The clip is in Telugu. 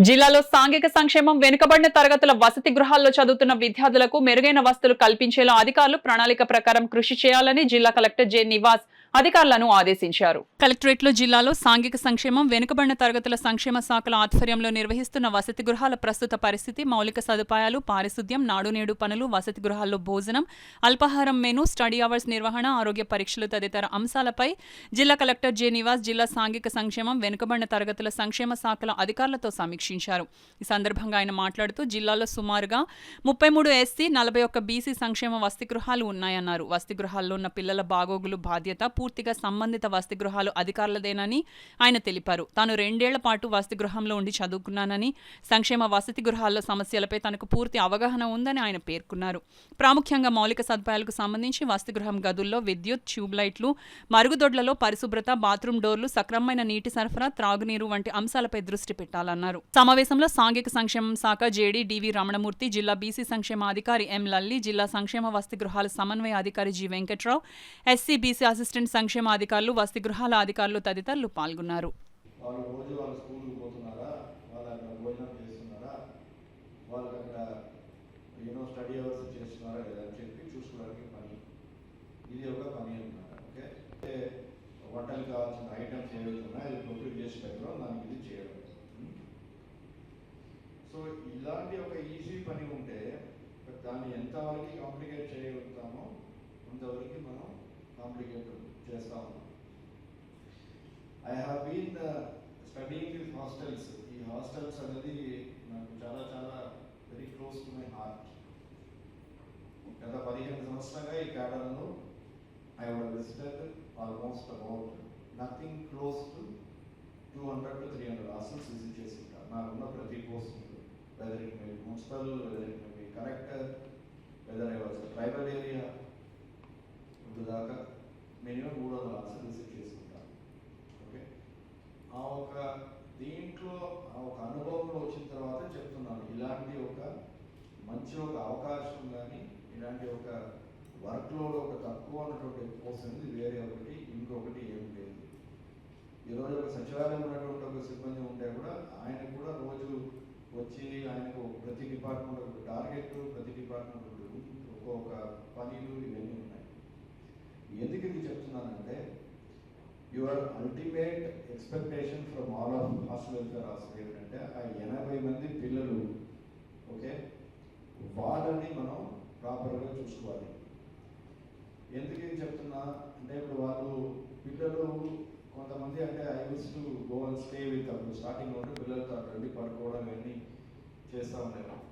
జిల్లాలో సాంఘిక సంక్షేమం వెనుకబడిన తరగతుల వసతి గృహాల్లో చదువుతున్న విద్యార్థులకు మెరుగైన వసతులు కల్పించేలా అధికారులు ప్రణాళిక ప్రకారం కృషి చేయాలని జిల్లా కలెక్టర్ జె నివాస్ అధికారులను ఆదేశించారు. కలెక్టరేట్లో జిల్లాలో సాంఘిక సంక్షేమం వెనుకబడిన తరగతుల సంక్షేమ శాఖల ఆధ్వర్యంలో నిర్వహిస్తున్న వసతి గృహాల ప్రస్తుత పరిస్థితి, మౌలిక సదుపాయాలు, పారిశుద్ధ్యం, నాడు నేడు పనులు, వసతి గృహాల్లో భోజనం, అల్పాహారం మెనూ, స్టడీ అవర్స్ నిర్వహణ, ఆరోగ్య పరీక్షలు తదితర అంశాలపై జిల్లా కలెక్టర్ జె నివాస్ జిల్లా సాంఘిక సంక్షేమం వెనుకబడిన తరగతుల సంక్షేమ శాఖల అధికారులతో సమీక్షించారు. ఈ సందర్భంగా ఆయన మాట్లాడుతూ జిల్లాలో సుమారుగా 33 ఎస్సీ, 41 బీసీ సంక్షేమ వసతి గృహాలు ఉన్నాయన్నారు. వసతి గృహాల్లో ఉన్న పిల్లల బాగోగులు బాధ్యత పూర్తిగా సంబంధిత వసతి గృహాలు అధికారులదేనని ఆయన తెలిపారు. తాను 2 ఏళ్ల పాటు వసతి గృహంలో ఉండి చదువుకున్నానని, సంక్షేమ వసతి గృహాల్లో సమస్యలపై తనకు పూర్తి అవగాహన ఉందని ఆయన పేర్కొన్నారు. ప్రాముఖ్యంగా మౌలిక సదుపాయాలకు సంబంధించి వసతి గృహం గదుల్లో విద్యుత్, ట్యూబ్లైట్లు, మరుగుదొడ్లలో పరిశుభ్రత, బాత్రూమ్ డోర్లు, సక్రమమైన నీటి సరఫరా, త్రాగునీరు వంటి అంశాలపై దృష్టి పెట్టాలన్నారు. సమావేశంలో సాంఘిక సంక్షేమం శాఖ జేడీ డివి రమణమూర్తి, జిల్లా బీసీ సంక్షేమ అధికారి ఎం లల్లి, జిల్లా సంక్షేమ వసతి గృహాల సమన్వయ అధికారి G Venkatrao, SC BC assistant సంక్షేమ అధికారులు, వసతి గృహాల అధికారులు తదితరులు పాల్గొన్నారు. వంటలు కావాల్సిన ఐటమ్స్ ఏవైతే ఉన్నాయో అది ప్రొక్యూర్ చేసి పెట్టడం, దానికి ఇది చేయడం. సో ఇలాంటి ఒక ఈజీ పని ఉంటే దాన్ని ఎంతవరకు కాంప్లికేట్ చేయగలుగుతామో అంతవరకు మనం కాంప్లికేట్ చేస్తూ ఉన్నాం. I have been studying with hostels. ఈ హాస్టల్స్ అనేది నాకు చాలా చాలా very close to my heart. గత 15 సంవత్సరాలుగా ఈ కేడర్లో I have visited almost about nothing close to 200 to 300 hostels visit చేస్తుంటాను. నాకున్న ప్రతి post, whether it may be municipal, whether it may be collector, weather I was tribal area, ఇప్పుడు దాకా మినిమం 300 హాస్టల్ విజిట్ చేసుకుంటాను. ఓకే, ఆ ఒక దీంట్లో ఆ ఒక అనుభవంలో వచ్చిన తర్వాత చెప్తున్నాను, ఇలాంటి ఒక మంచి ఒక అవకాశం కానీ, ఇలాంటి ఒక వర్క్లోడ్ ఒక తక్కువ ఉన్నటువంటి పోస్ట్ అనేది వేరే ఒకటి ఇంకొకటి ఏం లేదు. ఈరోజు ఒక సచివాలయం ఉన్నటువంటి ఒక సిబ్బంది ఉంటే కూడా ఆయన కూడా రోజు వచ్చి ఆయనకు ప్రతి డిపార్ట్మెంట్ ఒక టార్గెట్, ప్రతి డిపార్ట్మెంట్ ఒక్కొక్క పనులు ఇవన్నీ ఉన్నాయి. ఎందుకు ఇది చెప్తున్నానంటే your ultimate expectation from all of hostel welfare hostel ఏంటంటే ఆ 80 మంది పిల్లలు, ఓకే, వాళ్ళని మనం ప్రాపర్గా చూసుకోవాలి. ఎందుకు ఏం చెప్తున్నా అంటే ఇప్పుడు వాళ్ళు పిల్లలు కొంతమంది అంటే I use to go and stay with, అప్పుడు స్టార్టింగ్ ఉంటే పిల్లలతో అక్కడ వెళ్ళి పడుకోవడం ఇవన్నీ చేస్తూ ఉండేవారు.